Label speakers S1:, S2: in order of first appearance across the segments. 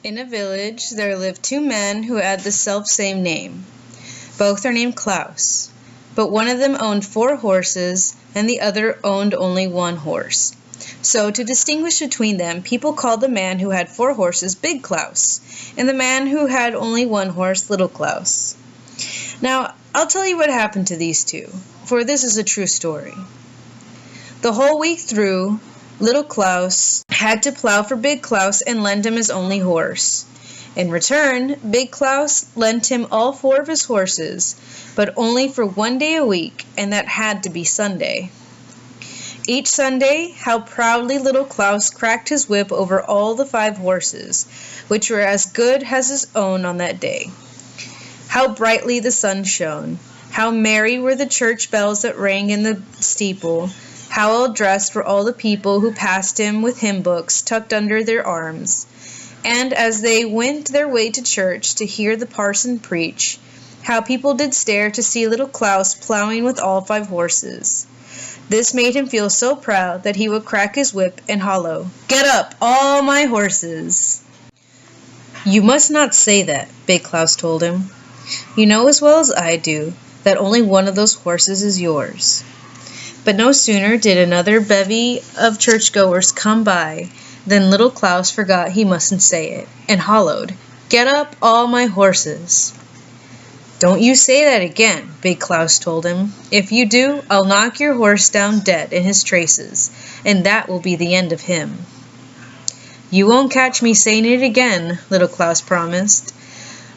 S1: In a village there lived two men who had the self-same name. Both are named Claus, but one of them owned 4 horses and the other owned only 1 horse. So to distinguish between them, people called the man who had 4 horses Big Claus, and the man who had only 1 horse Little Claus. Now, I'll tell you what happened to these two, for this is a true story. The whole week through, Little Claus had to plow for Big Claus and lend him his only horse. In return, Big Claus lent him all 4 of his horses, but only for 1 day a week, and that had to be Sunday. Each Sunday, how proudly Little Claus cracked his whip over all the 5 horses, which were as good as his own on that day. How brightly the sun shone, how merry were the church bells that rang in the steeple, how well dressed were all the people who passed him with hymn books tucked under their arms. And as they went their way to church to hear the parson preach, how people did stare to see Little Claus plowing with all 5 horses. This made him feel so proud that he would crack his whip and hollow, "Get up, all my horses!" "You must not say that," Big Claus told him. "You know as well as I do that only one of those horses is yours." But no sooner did another bevy of churchgoers come by than Little Claus forgot he mustn't say it, and hollowed, "Get up, all my horses!" "Don't you say that again," Big Claus told him. "If you do, I'll knock your horse down dead in his traces, and that will be the end of him." "You won't catch me saying it again," Little Claus promised.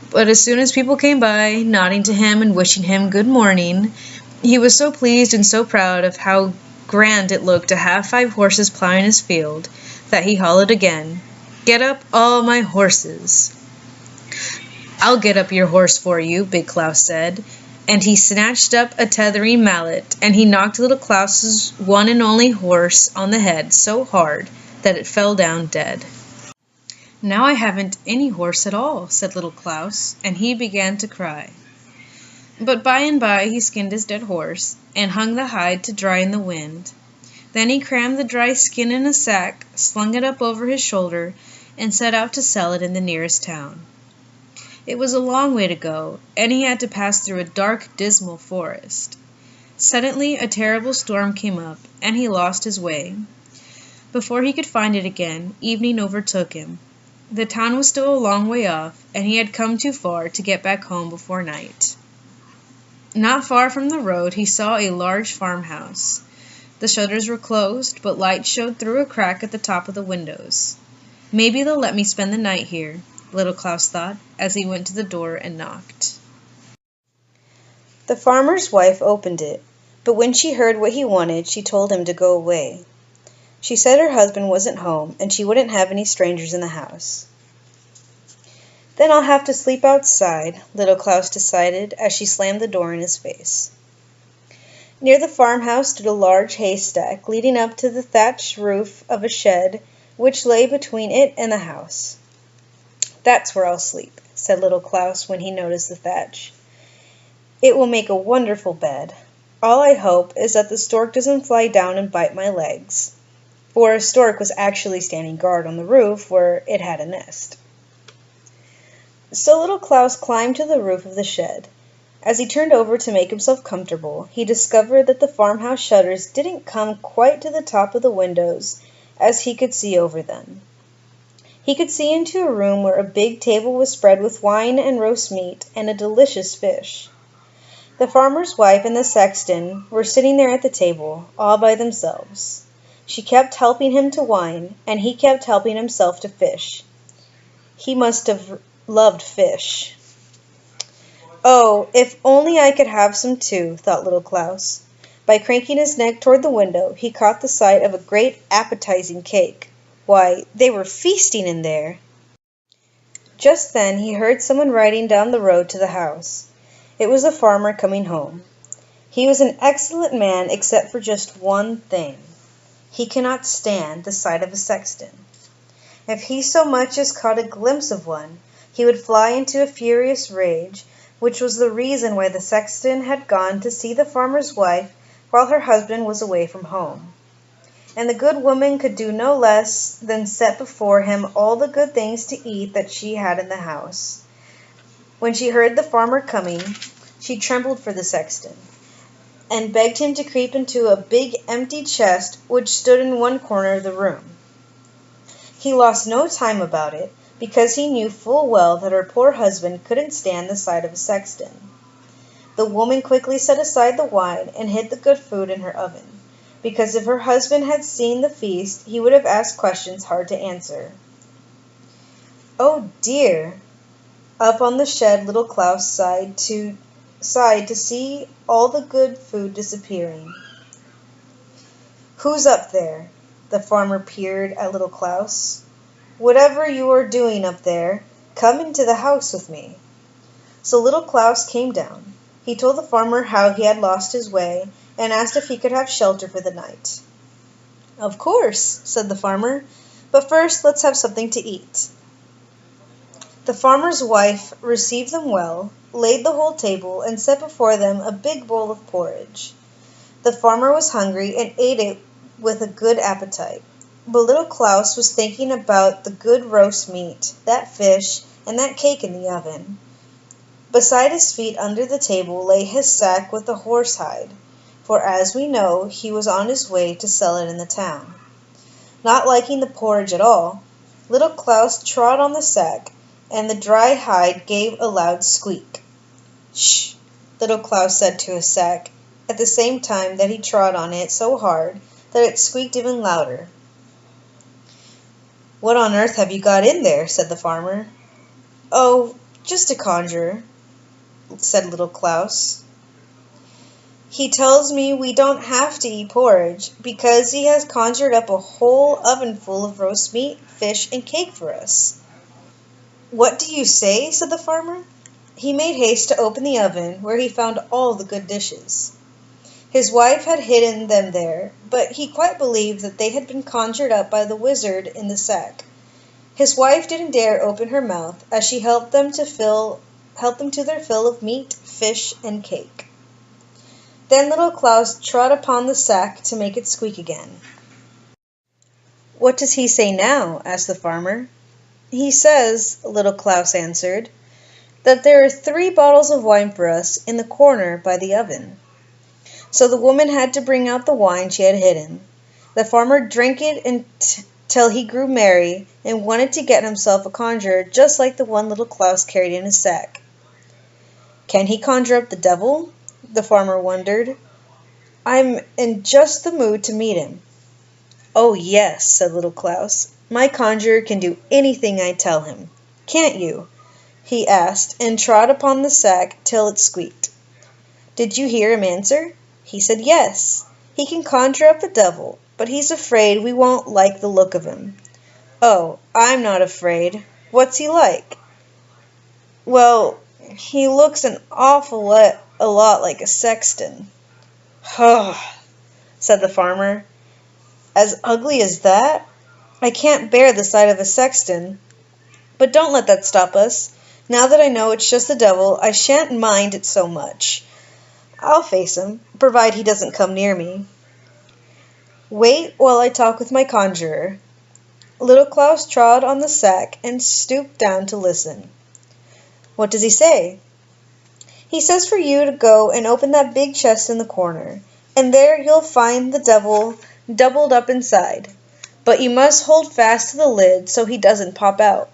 S1: But as soon as people came by, nodding to him and wishing him good morning, he was so pleased and so proud of how grand it looked to have 5 horses plowing his field, that he hollowed again, "Get up, all my horses!" "I'll get up your horse for you," Big Claus said, and he snatched up a tethering mallet, and he knocked Little Claus's one and only horse on the head so hard that it fell down dead. "Now I haven't any horse at all," said Little Claus, and he began to cry. But by and by he skinned his dead horse, and hung the hide to dry in the wind. Then he crammed the dry skin in a sack, slung it up over his shoulder, and set out to sell it in the nearest town. It was a long way to go, and he had to pass through a dark, dismal forest. Suddenly a terrible storm came up, and he lost his way. Before he could find it again, evening overtook him. The town was still a long way off, and he had come too far to get back home before night. Not far from the road he saw a large farmhouse. The shutters were closed, but light showed through a crack at the top of the windows. "Maybe they'll let me spend the night here," Little Claus thought, as he went to the door and knocked. The farmer's wife opened it, but when she heard what he wanted, she told him to go away. She said her husband wasn't home, and she wouldn't have any strangers in the house. "Then I'll have to sleep outside," Little Claus decided as she slammed the door in his face. Near the farmhouse stood a large haystack leading up to the thatched roof of a shed which lay between it and the house. "That's where I'll sleep," said Little Claus when he noticed the thatch. "It will make a wonderful bed. All I hope is that the stork doesn't fly down and bite my legs." For a stork was actually standing guard on the roof where it had a nest. So Little Claus climbed to the roof of the shed. As he turned over to make himself comfortable, he discovered that the farmhouse shutters didn't come quite to the top of the windows, as he could see over them. He could see into a room where a big table was spread with wine and roast meat and a delicious fish. The farmer's wife and the sexton were sitting there at the table, all by themselves. She kept helping him to wine, and he kept helping himself to fish. He must have loved fish. "Oh, if only I could have some too," thought Little Claus. By craning his neck toward the window, he caught the sight of a great appetizing cake. Why, they were feasting in there! Just then he heard someone riding down the road to the house. It was the farmer coming home. He was an excellent man except for just one thing. He cannot stand the sight of a sexton. If he so much as caught a glimpse of one, he would fly into a furious rage, which was the reason why the sexton had gone to see the farmer's wife while her husband was away from home. And the good woman could do no less than set before him all the good things to eat that she had in the house. When she heard the farmer coming, she trembled for the sexton, and begged him to creep into a big empty chest which stood in one corner of the room. He lost no time about it, because he knew full well that her poor husband couldn't stand the sight of a sexton. The woman quickly set aside the wine and hid the good food in her oven, because if her husband had seen the feast, he would have asked questions hard to answer. "Oh dear!" Up on the shed little Claus sighed to see all the good food disappearing. "Who's up there?" The farmer peered at little Claus. "Whatever you are doing up there, come into the house with me." So little Claus came down. He told the farmer how he had lost his way, and asked if he could have shelter for the night. "Of course," said the farmer, "but first let's have something to eat." The farmer's wife received them well, laid the whole table, and set before them a big bowl of porridge. The farmer was hungry and ate it with a good appetite, but little Claus was thinking about the good roast meat, that fish, and that cake in the oven. Beside his feet under the table lay his sack with the horsehide, for as we know, he was on his way to sell it in the town. Not liking the porridge at all, little Claus trod on the sack, and the dry hide gave a loud squeak. "Shh!" little Claus said to his sack, at the same time that he trod on it so hard that it squeaked even louder. "What on earth have you got in there?" said the farmer. "Oh, just a conjurer," said little Claus. "He tells me we don't have to eat porridge, because he has conjured up a whole ovenful of roast meat, fish, and cake for us." "What do you say?" said the farmer. He made haste to open the oven, where he found all the good dishes. His wife had hidden them there, but he quite believed that they had been conjured up by the wizard in the sack. His wife didn't dare open her mouth as she helped them to their fill of meat, fish, and cake. Then little Claus trod upon the sack to make it squeak again. "What does he say now?" asked the farmer. "He says," little Claus answered, "that there are 3 bottles of wine for us in the corner by the oven." So the woman had to bring out the wine she had hidden. The farmer drank it till he grew merry, and wanted to get himself a conjurer just like the one little Claus carried in his sack. "Can he conjure up the devil?" the farmer wondered. "I'm in just the mood to meet him." "Oh yes," said little Claus. "My conjurer can do anything I tell him. Can't you?" he asked, and trod upon the sack till it squeaked. "Did you hear him answer? He said yes. He can conjure up the devil, but he's afraid we won't like the look of him." "Oh, I'm not afraid. What's he like?" "Well, he looks an awful lot like a sexton." "Huh," said the farmer. "As ugly as that? I can't bear the sight of a sexton. But don't let that stop us. Now that I know it's just the devil, I shan't mind it so much. I'll face him, provided he doesn't come near me. Wait while I talk with my conjurer." Little Claus trod on the sack and stooped down to listen. "What does he say?" "He says for you to go and open that big chest in the corner, and there you'll find the devil doubled up inside. But you must hold fast to the lid so he doesn't pop out."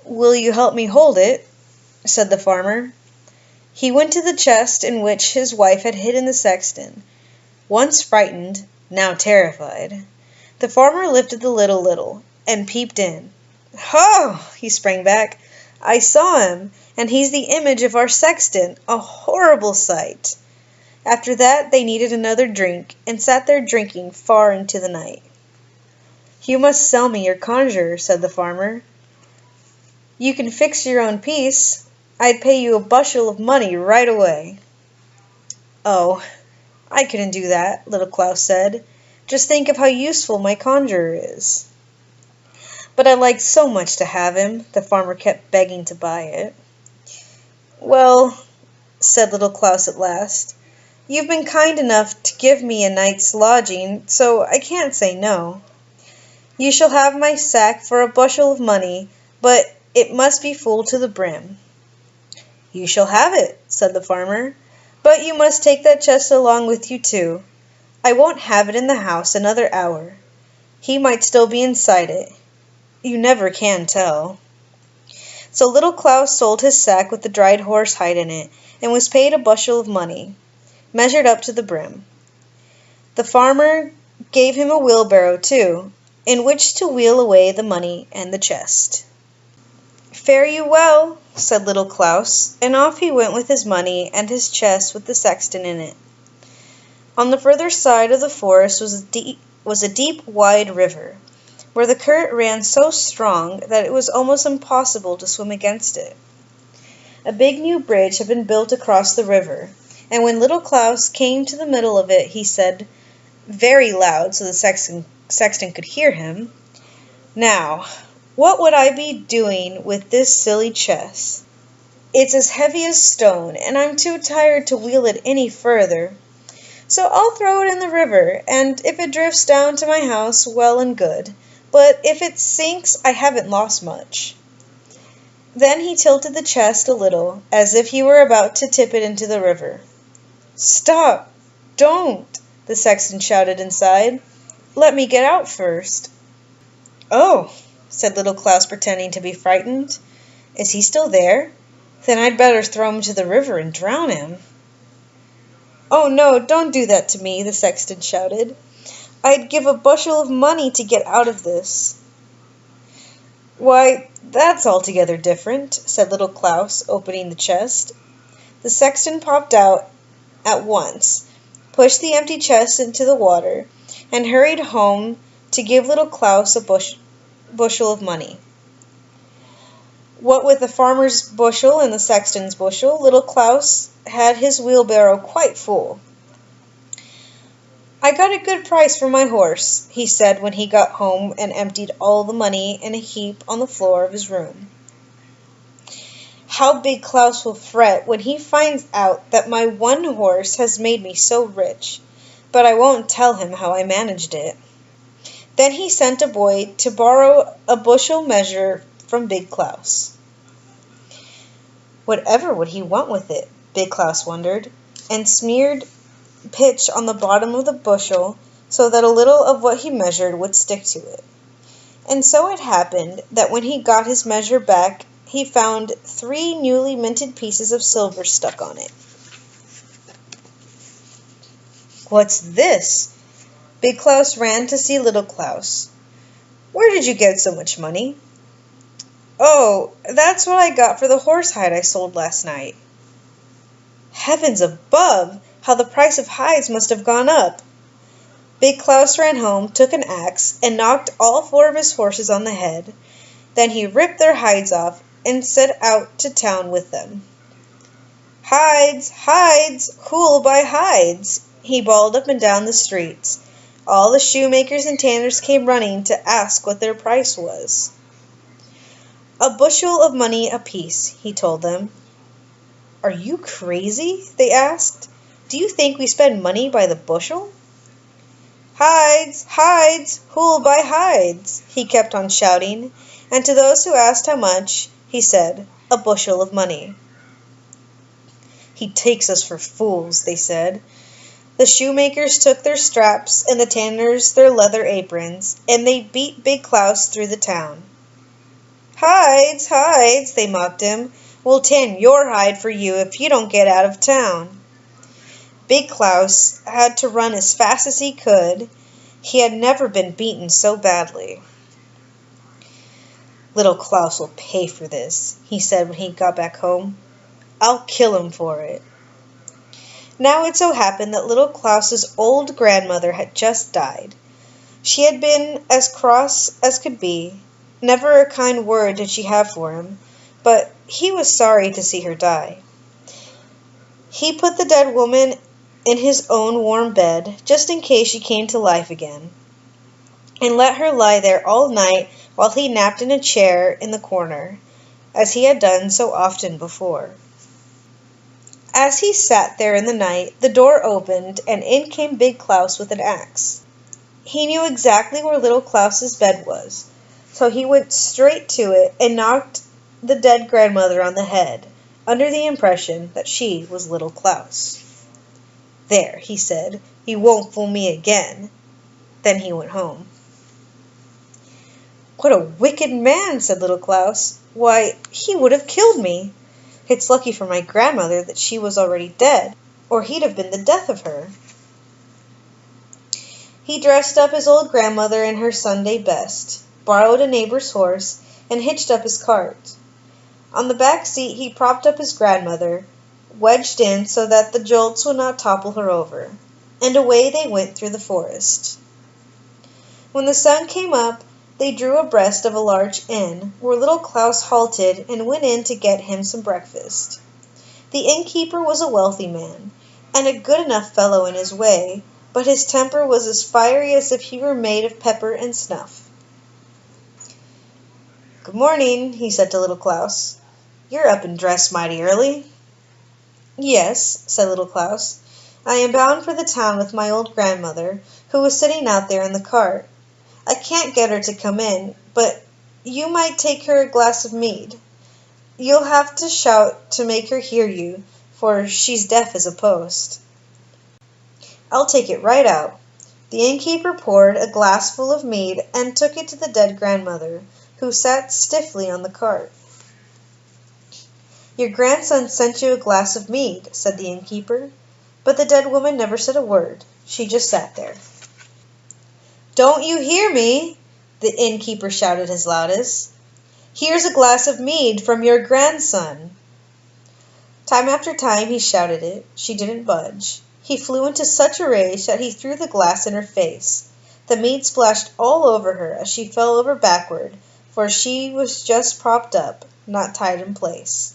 S1: "Will you help me hold it?" said the farmer. He went to the chest in which his wife had hidden the sexton. Once frightened, now terrified, the farmer lifted the lid a little, and peeped in. "Ho!" he sprang back. "I saw him, and he's the image of our sexton, a horrible sight." After that they needed another drink, and sat there drinking far into the night. "You must sell me your conjurer," said the farmer. "You can fix your own piece. I'd pay you a bushel of money right away." "Oh, I couldn't do that," little Claus said. "Just think of how useful my conjurer is." "But I'd like so much to have him," the farmer kept begging to buy it. "Well," said little Claus at last, You've been kind enough to give me a night's lodging, so I can't say no. You shall have my sack for a bushel of money, but it must be full to the brim." "You shall have it," said the farmer, "but you must take that chest along with you too. I won't have it in the house another hour. He might still be inside it. You never can tell." So little Klaus sold his sack with the dried horse hide in it, and was paid a bushel of money, measured up to the brim. The farmer gave him a wheelbarrow too, in which to wheel away the money and the chest. "Fare you well," said little Klaus, and off he went with his money and his chest with the sexton in it. On the further side of the forest was a deep, wide river, where the current ran so strong that it was almost impossible to swim against it. A big new bridge had been built across the river, and when little Klaus came to the middle of it, he said, very loud so the sexton could hear him, "Now, what would I be doing with this silly chest? It's as heavy as stone, and I'm too tired to wheel it any further. So I'll throw it in the river, and if it drifts down to my house, well and good. But if it sinks, I haven't lost much." Then he tilted the chest a little, as if he were about to tip it into the river. "Stop! Don't!" the sexton shouted inside. "Let me get out first." "Oh," said little Klaus, pretending to be frightened. "Is he still there? Then I'd better throw him to the river and drown him." "Oh, no, don't do that to me," the sexton shouted. "I'd give a bushel of money to get out of this." "Why, that's altogether different," said little Klaus, opening the chest. The sexton popped out at once, pushed the empty chest into the water, and hurried home to give little Klaus a bushel of money. What with the farmer's bushel and the sexton's bushel, little Klaus had his wheelbarrow quite full. "I got a good price for my horse," he said when he got home and emptied all the money in a heap on the floor of his room. "How big Klaus will fret when he finds out that my one horse has made me so rich, but I won't tell him how I managed it." Then he sent a boy to borrow a bushel measure from Big Klaus. Whatever would he want with it, Big Klaus wondered, and smeared pitch on the bottom of the bushel so that a little of what he measured would stick to it. And so it happened that when he got his measure back, he found 3 newly minted pieces of silver stuck on it. "What's this?" Big Klaus ran to see little Klaus. "Where did you get so much money?" "Oh, that's what I got for the horsehide I sold last night." "Heavens above! How the price of hides must have gone up." Big Klaus ran home, took an axe, and knocked all 4 of his horses on the head. Then he ripped their hides off and set out to town with them. "Hides! Hides! Who'll buy hides?" he bawled up and down the streets. All the shoemakers and tanners came running to ask what their price was. "A bushel of money apiece," he told them. "Are you crazy?" they asked. "Do you think we spend money by the bushel?" "Hides! Hides! Who'll buy hides?" he kept on shouting, and to those who asked how much, he said, "A bushel of money." "He takes us for fools," they said. The shoemakers took their straps and the tanners their leather aprons, and they beat Big Klaus through the town. "Hides! Hides!" they mocked him. "We'll tan your hide for you if you don't get out of town." Big Klaus had to run as fast as he could. He had never been beaten so badly. "Little Klaus will pay for this," he said when he got back home. "I'll kill him for it." Now it so happened that little Klaus's old grandmother had just died. She had been as cross as could be. Never a kind word did she have for him, but he was sorry to see her die. He put the dead woman in his own warm bed, just in case she came to life again, and let her lie there all night while he napped in a chair in the corner, as he had done so often before. As he sat there in the night, the door opened, and in came Big Klaus with an axe. He knew exactly where Little Klaus's bed was, so he went straight to it and knocked the dead grandmother on the head, under the impression that she was Little Klaus. "There," he said, "you won't fool me again." Then he went home. "What a wicked man," said Little Klaus. "Why, he would have killed me. It's lucky for my grandmother that she was already dead, or he'd have been the death of her." He dressed up his old grandmother in her Sunday best, borrowed a neighbor's horse, and hitched up his cart. On the back seat he propped up his grandmother, wedged in so that the jolts would not topple her over, and away they went through the forest. When the sun came up, they drew abreast of a large inn, where Little Klaus halted and went in to get him some breakfast. The innkeeper was a wealthy man, and a good enough fellow in his way, but his temper was as fiery as if he were made of pepper and snuff. "Good morning," he said to Little Klaus. "You're up and dressed mighty early." "Yes," said Little Klaus. "I am bound for the town with my old grandmother, who was sitting out there in the cart. I can't get her to come in, but you might take her a glass of mead. You'll have to shout to make her hear you, for she's deaf as a post." "I'll take it right out." The innkeeper poured a glassful of mead and took it to the dead grandmother, who sat stiffly on the cart. "Your grandson sent you a glass of mead," said the innkeeper, but the dead woman never said a word. She just sat there. "Don't you hear me?" the innkeeper shouted his loudest. "Here's a glass of mead from your grandson." Time after time he shouted it. She didn't budge. He flew into such a rage that he threw the glass in her face. The mead splashed all over her as she fell over backward, for she was just propped up, not tied in place.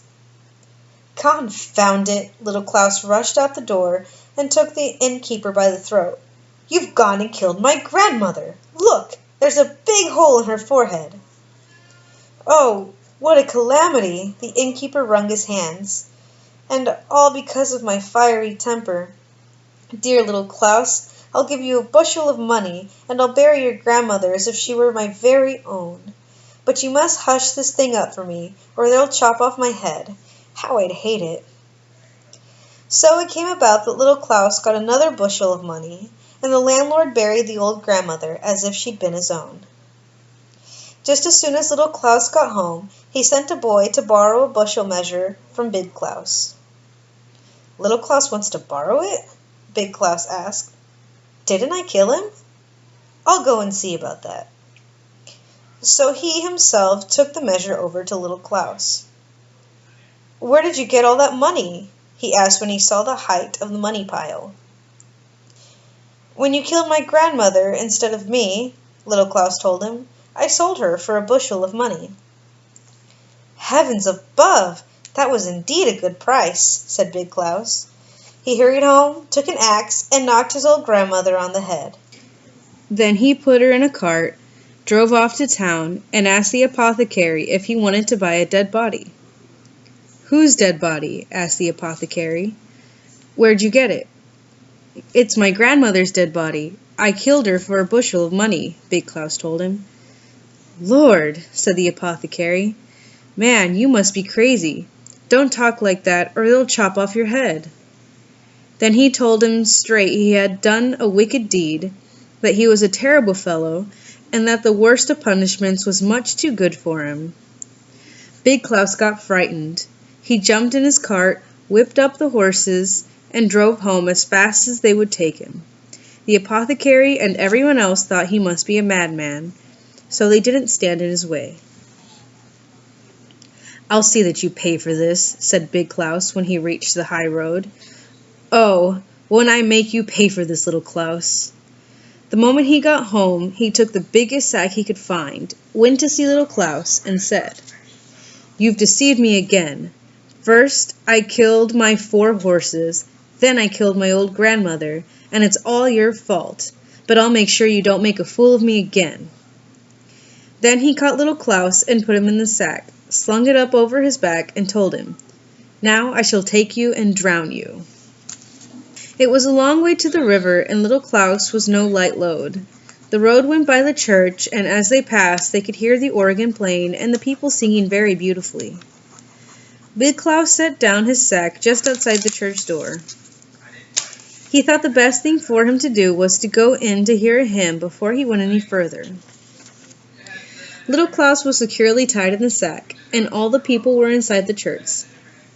S1: "Confound it!" Little Klaus rushed out the door and took the innkeeper by the throat. "You've gone and killed my grandmother! Look, there's a big hole in her forehead." "Oh, what a calamity!" The innkeeper wrung his hands. "And all because of my fiery temper. Dear Little Klaus, I'll give you a bushel of money, and I'll bury your grandmother as if she were my very own. But you must hush this thing up for me, or they'll chop off my head. How I'd hate it." So it came about that Little Klaus got another bushel of money, and the landlord buried the old grandmother as if she'd been his own. Just as soon as Little Klaus got home, he sent a boy to borrow a bushel measure from Big Klaus. "Little Klaus wants to borrow it?" Big Klaus asked. "Didn't I kill him? I'll go and see about that." So he himself took the measure over to Little Klaus. "Where did you get all that money?" he asked when he saw the height of the money pile. "When you killed my grandmother instead of me," Little Klaus told him, "I sold her for a bushel of money." "Heavens above! That was indeed a good price," said Big Klaus. He hurried home, took an axe, and knocked his old grandmother on the head. Then he put her in a cart, drove off to town, and asked the apothecary if he wanted to buy a dead body. "Whose dead body?" asked the apothecary. "Where'd you get it?" "It's my grandmother's dead body. I killed her for a bushel of money," Big Klaus told him. "Lord," said the apothecary, "man, you must be crazy. Don't talk like that, or they'll chop off your head." Then he told him straight he had done a wicked deed, that he was a terrible fellow, and that the worst of punishments was much too good for him. Big Klaus got frightened. He jumped in his cart, whipped up the horses, and drove home as fast as they would take him. The apothecary and everyone else thought he must be a madman, so they didn't stand in his way. "I'll see that you pay for this," said Big Klaus when he reached the high road. "Oh, won't I make you pay for this, Little Klaus?" The moment he got home, he took the biggest sack he could find, went to see Little Klaus, and said, "You've deceived me again. First, I killed my 4 horses, then I killed my old grandmother, and it's all your fault, but I'll make sure you don't make a fool of me again." Then he caught Little Klaus and put him in the sack, slung it up over his back, and told him, Now I shall take you and drown you." It was a long way to the river, and little Klaus was no light load. The road went by the church, and as they passed, they could hear the organ playing and the people singing very beautifully. Big Klaus set down his sack just outside the church door. He thought the best thing for him to do was to go in to hear a hymn before he went any further. Little Klaus was securely tied in the sack, and all the people were inside the church,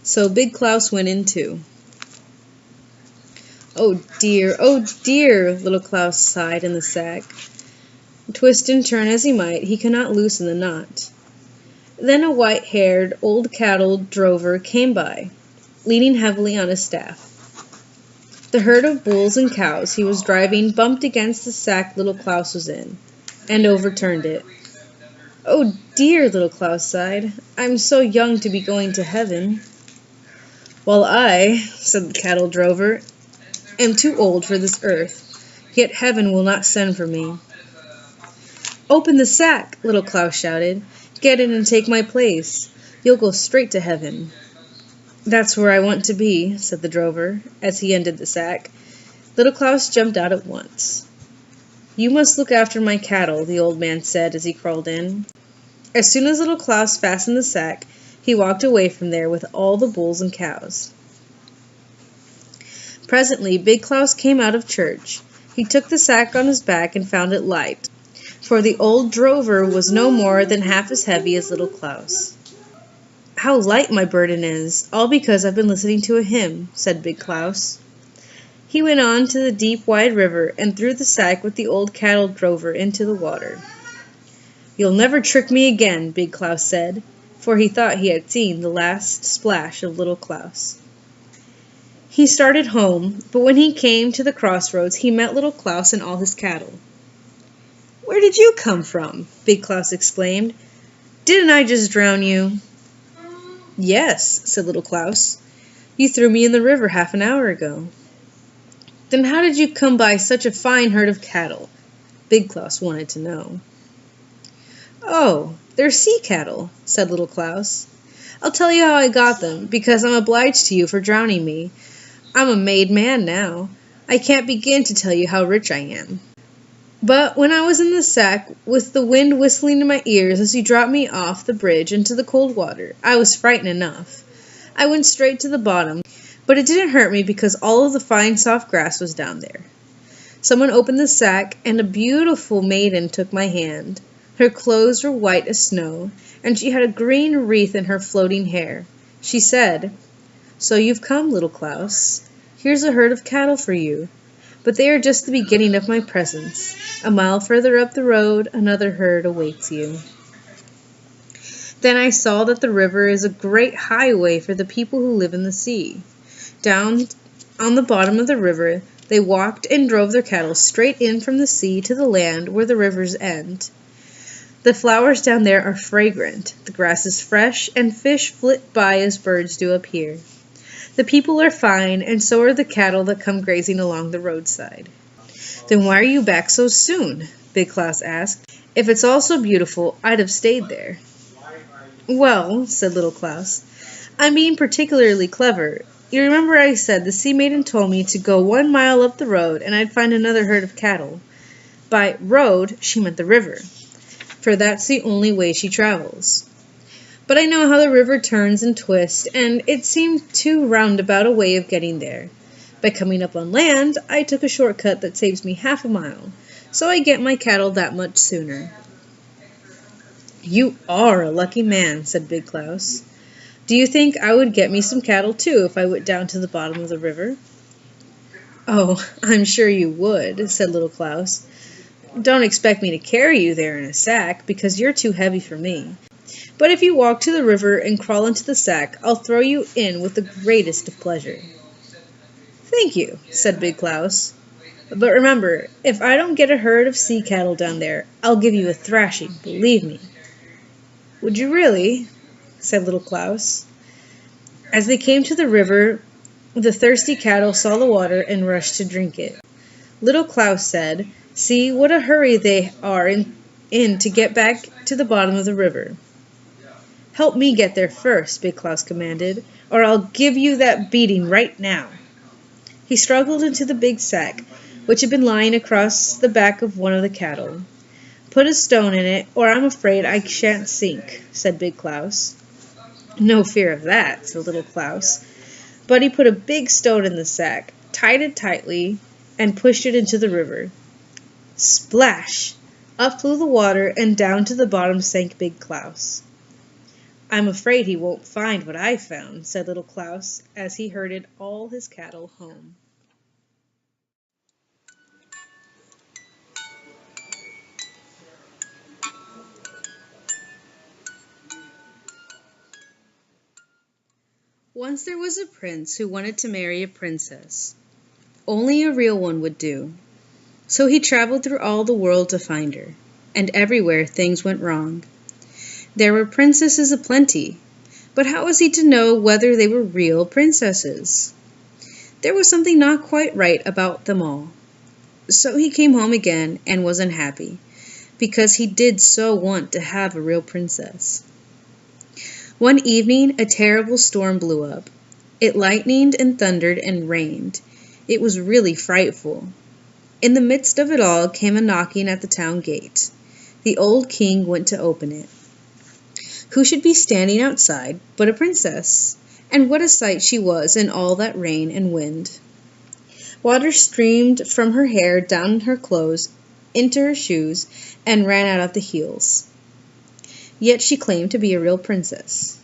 S1: so Big Klaus went in too. Oh dear, little Klaus sighed in the sack. Twist and turn as he might, he could not loosen the knot. Then a white-haired old cattle drover came by, leaning heavily on his staff. The herd of bulls and cows he was driving bumped against the sack little Klaus was in, and overturned it. "Oh dear," little Klaus sighed, "I'm so young to be going to heaven." "While I," said the cattle drover, "am too old for this earth, yet heaven will not send for me." "Open the sack," little Klaus shouted. "Get in and take my place. You'll go straight to heaven." "That's where I want to be," said the drover, as he undid the sack. Little Klaus jumped out at once. "You must look after my cattle," the old man said as he crawled in. As soon as little Klaus fastened the sack, he walked away from there with all the bulls and cows. Presently, Big Klaus came out of church. He took the sack on his back and found it light, for the old drover was no more than half as heavy as little Klaus. "How light my burden is, all because I've been listening to a hymn," said Big Klaus. He went on to the deep, wide river and threw the sack with the old cattle drover into the water. "You'll never trick me again," Big Klaus said, for he thought he had seen the last splash of little Klaus. He started home, but when he came to the crossroads, he met little Klaus and all his cattle. "Where did you come from?" Big Klaus exclaimed. "Didn't I just drown you?" "Yes," said little Klaus. "You threw me in the river half an hour ago." "Then how did you come by such a fine herd of cattle?" Big Klaus wanted to know. "Oh, they're sea cattle," said little Klaus. "I'll tell you how I got them, because I'm obliged to you for drowning me. I'm a made man now. I can't begin to tell you how rich I am. But when I was in the sack, with the wind whistling in my ears as you dropped me off the bridge into the cold water, I was frightened enough. I went straight to the bottom, but it didn't hurt me because all of the fine soft grass was down there. Someone opened the sack, and a beautiful maiden took my hand. Her clothes were white as snow, and she had a green wreath in her floating hair. She said, 'So you've come, little Klaus. Here's a herd of cattle for you. But they are just the beginning of my presents. A mile further up the road, another herd awaits you.' Then I saw that the river is a great highway for the people who live in the sea. Down on the bottom of the river, they walked and drove their cattle straight in from the sea to the land where the rivers end. The flowers down there are fragrant, the grass is fresh, and fish flit by as birds do up here. The people are fine, and so are the cattle that come grazing along the roadside." "Then why are you back so soon?" Big Klaus asked. "If it's all so beautiful, I'd have stayed there." "Well," said little Klaus, "I'm being particularly clever. You remember I said the sea maiden told me to go 1 mile up the road and I'd find another herd of cattle. By road, she meant the river, for that's the only way she travels. But I know how the river turns and twists, and it seemed too roundabout a way of getting there. By coming up on land, I took a shortcut that saves me half a mile, so I get my cattle that much sooner." "You are a lucky man," said Big Klaus. "Do you think I would get me some cattle too if I went down to the bottom of the river?" "Oh, I'm sure you would," said little Klaus. "Don't expect me to carry you there in a sack, because you're too heavy for me. But if you walk to the river and crawl into the sack, I'll throw you in with the greatest of pleasure." "Thank you," said Big Klaus. "But remember, if I don't get a herd of sea cattle down there, I'll give you a thrashing, believe me." "Would you really?" said little Klaus. As they came to the river, the thirsty cattle saw the water and rushed to drink it. Little Klaus said, "See what a hurry they are in to get back to the bottom of the river." "Help me get there first," Big Klaus commanded, "or I'll give you that beating right now." He struggled into the big sack, which had been lying across the back of one of the cattle. "Put a stone in it, or I'm afraid I shan't sink," said Big Klaus. "No fear of that," said Little Klaus. But he put a big stone in the sack, tied it tightly, and pushed it into the river. Splash! Up flew the water, and down to the bottom sank Big Klaus. "I'm afraid he won't find what I found," said Little Klaus, as he herded all his cattle home. Once there was a prince who wanted to marry a princess. Only a real one would do. So he traveled through all the world to find her, and everywhere things went wrong. There were princesses aplenty, but how was he to know whether they were real princesses? There was something not quite right about them all. So he came home again and was unhappy, because he did so want to have a real princess. One evening a terrible storm blew up. It lightened and thundered and rained. It was really frightful. In the midst of it all came a knocking at the town gate. The old king went to open it. Who should be standing outside but a princess? And what a sight she was in all that rain and wind. Water streamed from her hair down her clothes, into her shoes, and ran out at the heels. Yet she claimed to be a real princess.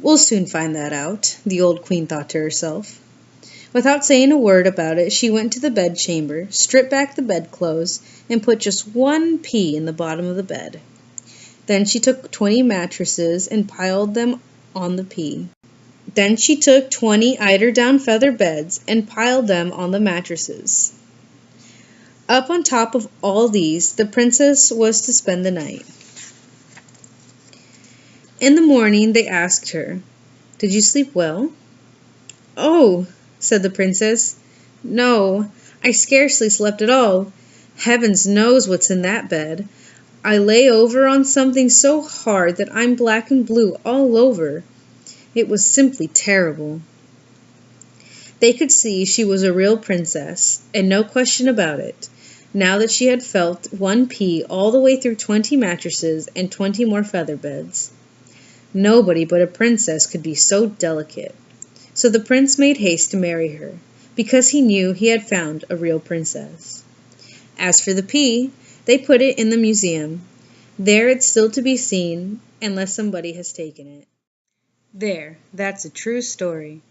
S1: "We'll soon find that out," the old queen thought to herself. Without saying a word about it, she went to the bedchamber, stripped back the bedclothes, and put just one pea in the bottom of the bed. Then she took 20 mattresses and piled them on the pea. Then she took 20 eider-down feather beds and piled them on the mattresses. Up on top of all these, the princess was to spend the night. In the morning they asked her, "Did you sleep well?" "Oh," said the princess, "no, I scarcely slept at all. Heavens knows what's in that bed. I lay over on something so hard that I'm black and blue all over. It was simply terrible." They could see she was a real princess, and no question about it, now that she had felt one pea all the way through 20 mattresses and 20 more feather beds. Nobody but a princess could be so delicate. So the prince made haste to marry her, because he knew he had found a real princess. As for the pea, they put it in the museum. There it's still to be seen, unless somebody has taken it. There, that's a true story.